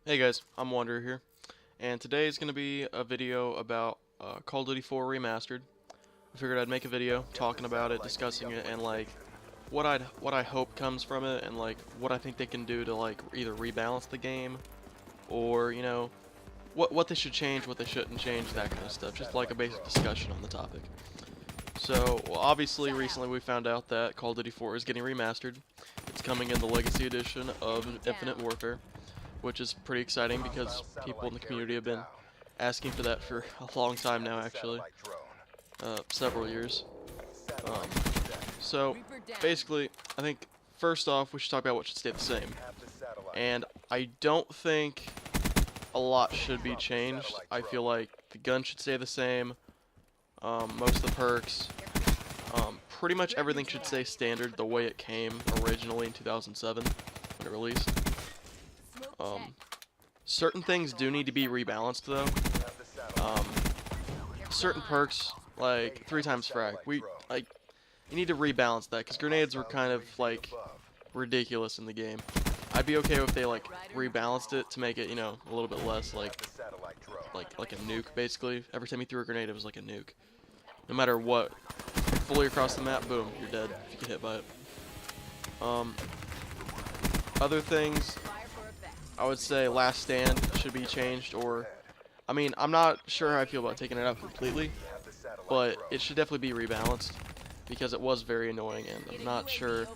Hey guys, I'm Wanderer here, and today is going to be a video about Call of Duty 4 Remastered. I figured I'd make a video talking about it, discussing it, and like what I hope comes from it, and like what I think they can do to like either rebalance the game, or what they should change, what they shouldn't change, that kind of stuff. Just like a basic discussion on the topic. So, well, obviously, recently we found out that Call of Duty 4 is getting remastered. It's coming in the Legacy Edition of Infinite Warfare, which is pretty exciting because people in the community have been asking for that for a long time now, actually. Several years. Um, so, basically, I think first off, we should talk about what should stay the same. And I don't think a lot should be changed. I feel like the gun should stay the same, most of the perks. Pretty much everything should stay standard the way it came originally in 2007 when it released. Certain things do need to be rebalanced though. Um, Certain perks, like 3x frag, you need to rebalance that because grenades were kind of like ridiculous in the game. I'd be okay if they like rebalanced it to make it, a little bit less like a nuke basically. Every time you threw a grenade, it was like a nuke. No matter what, fully across the map, boom, you're dead if you get hit by it. Other things, I would say Last Stand should be changed, or, I mean, I'm not sure how I feel about taking it out completely, but it should definitely be rebalanced, because it was very annoying, and I'm not sure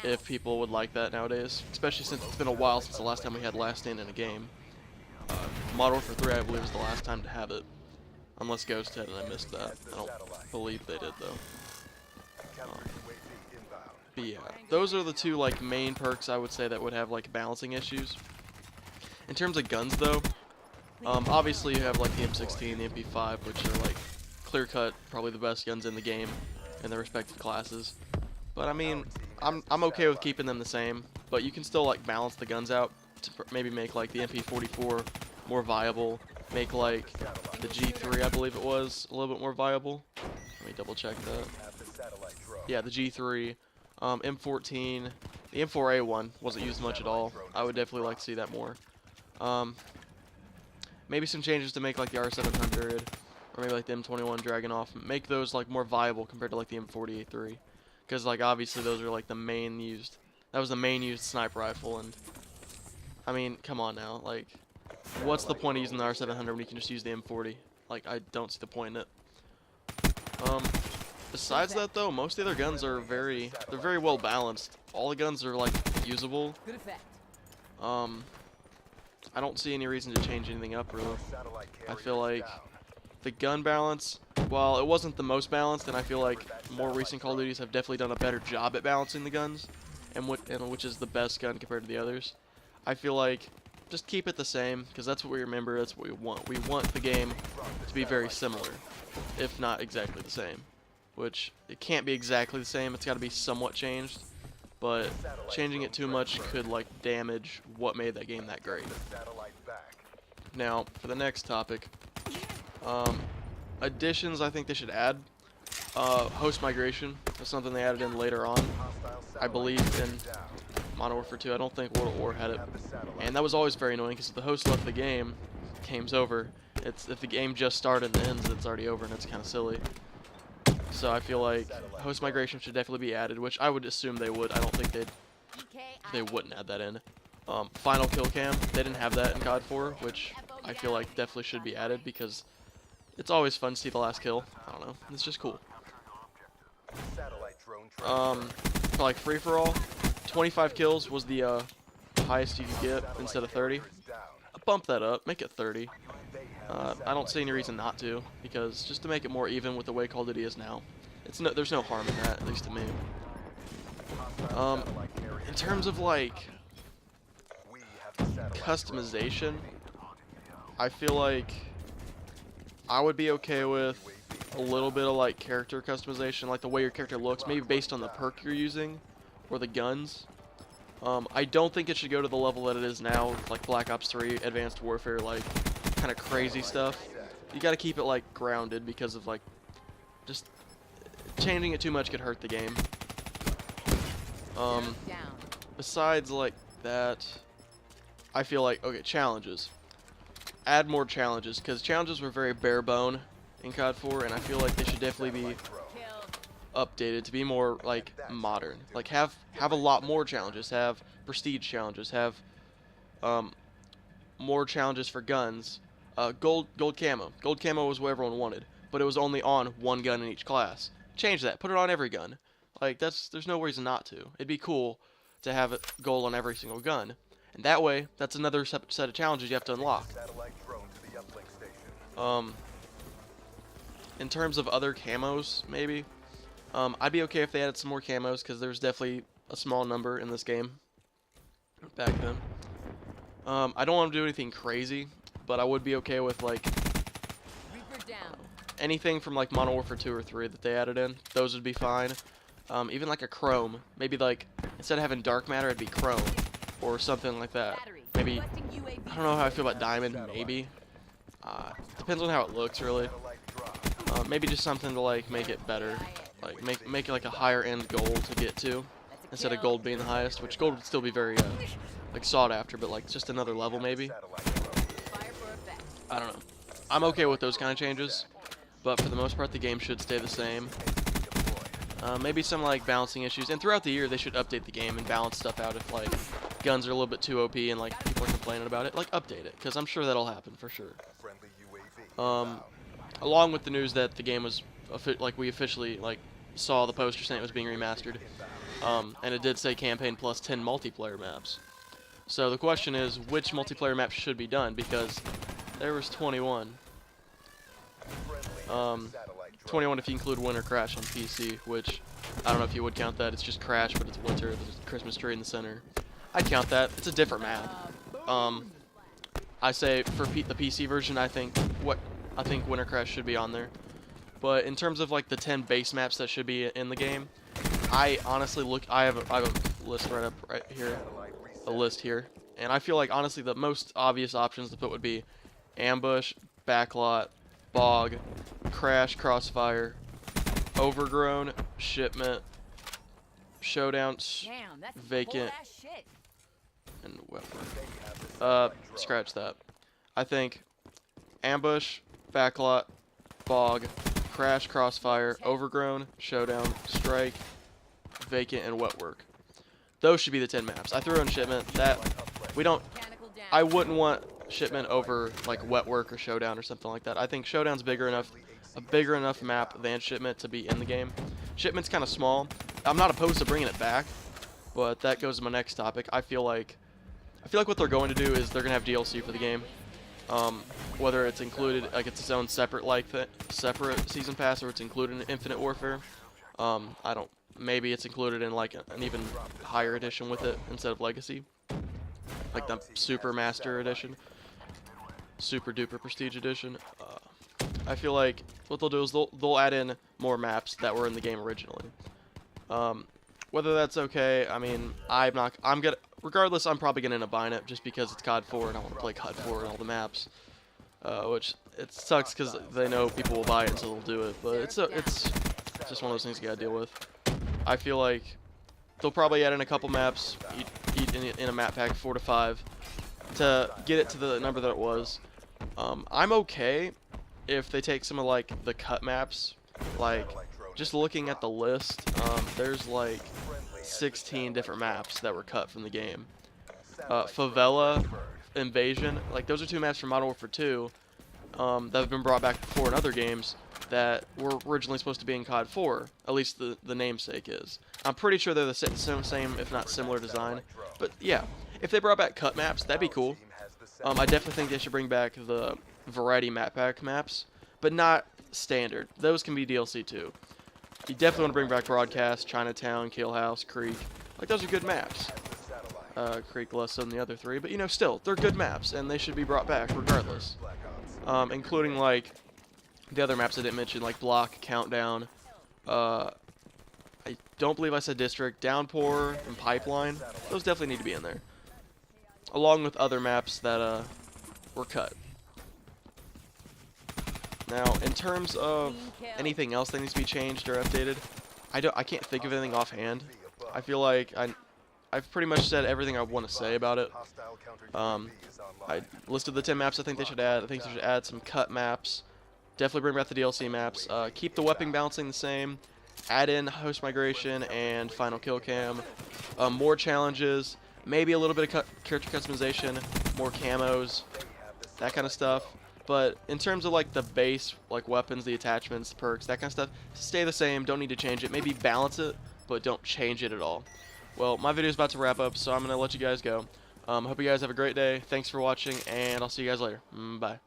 if people would like that nowadays, especially since it's been a while since the last time we had Last Stand in a game. Modern Warfare 3, I believe, was the last time to have it, unless Ghost had, and I missed that. I don't believe they did, though. But yeah, those are the two like main perks I would say that would have like balancing issues. In terms of guns though, obviously you have like the M16, the MP5, which are like clear-cut, probably the best guns in the game in their respective classes. But I mean, I'm okay with keeping them the same, but you can still like balance the guns out to maybe make like the MP44 more viable, make like the G3, I believe it was, a little bit more viable. Let me double check that. Yeah, the G3, M14, the M4A1 wasn't used much at all. I would definitely like to see that more. Maybe some changes to make like the R700 or maybe like the M21 Dragunov, make those like more viable compared to like the M40A3, because like obviously those are like the main used. That was the main used sniper rifle, and I mean, come on now, like, what's the point of using the R700 when you can just use the M40? Like, I don't see the point in it. Besides that though, most of the other guns are they're very well balanced. All the guns are like usable. I don't see any reason to change anything up really. I feel like the gun balance, while it wasn't the most balanced, and I feel like more recent Call of Duties have definitely done a better job at balancing the guns, and which is the best gun compared to the others. I feel like just keep it the same, because that's what we remember, that's what we want. We want the game to be very similar, if not exactly the same. Which, it can't be exactly the same, it's got to be somewhat changed, but changing it too much could like damage what made that game that great. Now, for the next topic, additions I think they should add. Host migration is something they added in later on, I believe, in Modern Warfare 2. I don't think World at War had it, and that was always very annoying because if the host left the game, game's over. If the game just started and ends, it's already over, and it's kind of silly. So I feel like host migration should definitely be added, which I would assume they would. I don't think they wouldn't add that in. Final kill cam, they didn't have that in COD 4, which I feel like definitely should be added because it's always fun to see the last kill. I don't know, it's just cool. For like free for all, 25 kills was the highest you could get instead of 30. Bump that up, make it 30. I don't see any reason not to, because just to make it more even with the way Call of Duty is now, there's no harm in that, at least to me. In terms of like customization, I feel like I would be okay with a little bit of like character customization, like the way your character looks, maybe based on the perk you're using or the guns. I don't think it should go to the level that it is now, with like Black Ops 3, Advanced Warfare, like kind of crazy stuff. You gotta keep it like grounded because of like just changing it too much could hurt the game. Besides like that, I feel like, okay, challenges. Add more challenges, because challenges were very bare bone in COD 4, and I feel like they should definitely be updated to be more like modern. Like have a lot more challenges, have prestige challenges, have more challenges for guns. Gold camo. Gold camo was what everyone wanted, but it was only on one gun in each class. Change that. Put it on every gun. Like there's no reason not to. It'd be cool to have it gold on every single gun, and that way that's another set of challenges you have to unlock. In terms of other camos, maybe. I'd be okay if they added some more camos, because there's definitely a small number in this game back then. I don't want to do anything crazy, but I would be okay with, like, anything from, like, Modern Warfare 2 or 3 that they added in. Those would be fine. Even, like, a chrome. Maybe, like, instead of having dark matter, it'd be chrome. Or something like that. Maybe, I don't know how I feel about diamond, maybe. Depends on how it looks, really. Maybe just something to, like, make it better. Like, make it like a higher end goal to get to, instead of gold being the highest, which gold would still be very, like, sought after, but, like, just another level, maybe. I don't know. I'm okay with those kind of changes, but for the most part, the game should stay the same. Maybe some, like, balancing issues, and throughout the year, they should update the game and balance stuff out if, like, guns are a little bit too OP and, like, people are complaining about it. Like, update it, because I'm sure that'll happen, for sure. Along with the news that the game was, like, we officially, like, saw the poster saying it was being remastered, and it did say campaign plus 10 multiplayer maps. So the question is, which multiplayer maps should be done, because there was 21. 21 if you include Winter Crash on PC, which I don't know if you would count that. It's just Crash, but it's winter. There's a Christmas tree in the center. I'd count that. It's a different map. I say for the PC version, I think Winter Crash should be on there. But in terms of, like, the 10 base maps that should be in the game, I honestly I have a list right here, and I feel like, honestly, the most obvious options to put would be Ambush, Backlot, Bog, Crash, Crossfire, Overgrown, Shipment, Showdown, Vacant, and Wetwork. Scratch that. I think Ambush, Backlot, Bog, Crash, Crossfire, Overgrown, Showdown, Strike, Vacant, and Wetwork. Those should be the 10 maps. I threw in Shipment. I wouldn't want Shipment over, like, Wetwork or Showdown or something like that. I think Showdown's a bigger enough map than Shipment to be in the game. Shipment's kind of small. I'm not opposed to bringing it back, but that goes to my next topic. I feel like what they're going to do is they're going to have DLC for the game. Whether it's included, like, it's its own separate season pass, or it's included in Infinite Warfare. Maybe it's included in, like, an even higher edition with it instead of Legacy, like the Super Master Edition, Super Duper Prestige Edition. I feel like what they'll do is they'll add in more maps that were in the game originally. Whether that's okay, I mean, regardless, I'm probably gonna end up buying it just because it's COD 4 and I want to play COD 4 and all the maps. Which it sucks because they know people will buy it, so they'll do it. But it's just one of those things you gotta deal with. I feel like they'll probably add in a couple maps, in a map pack, 4 to 5, to get it to the number that it was. I'm okay if they take some of, like, the cut maps. Like, just looking at the list, there's like 16 different maps that were cut from the game. Favela, Invasion, like, those are 2 maps from Modern Warfare 2 that have been brought back before in other games that were originally supposed to be in COD 4. At least the namesake is. I'm pretty sure they're the same, if not similar design. But yeah, if they brought back cut maps, that'd be cool. I definitely think they should bring back the variety map pack maps, but not standard. Those can be DLC too. You definitely want to bring back Broadcast, Chinatown, Kill House, Creek. Like, those are good maps. Creek less so than the other 3, but, you know, still, they're good maps, and they should be brought back regardless. Including, like, the other maps I didn't mention, like Block, Countdown. I don't believe I said District, Downpour, and Pipeline. Those definitely need to be in there, along with other maps that were cut. Now, in terms of anything else that needs to be changed or updated, I can't think of anything offhand. I feel like I've pretty much said everything I want to say about it. I listed the 10 maps I think they should add. I think they should add some cut maps. Definitely bring back the DLC maps. Keep the weapon balancing the same. Add in host migration and final kill cam. More challenges. Maybe a little bit of character customization. More camos. That kind of stuff. But in terms of like the base, like weapons, the attachments, the perks, that kind of stuff, stay the same. Don't need to change it. Maybe balance it, but don't change it at all. Well, my video is about to wrap up, so I'm going to let you guys go. Hope you guys have a great day. Thanks for watching, and I'll see you guys later. Bye.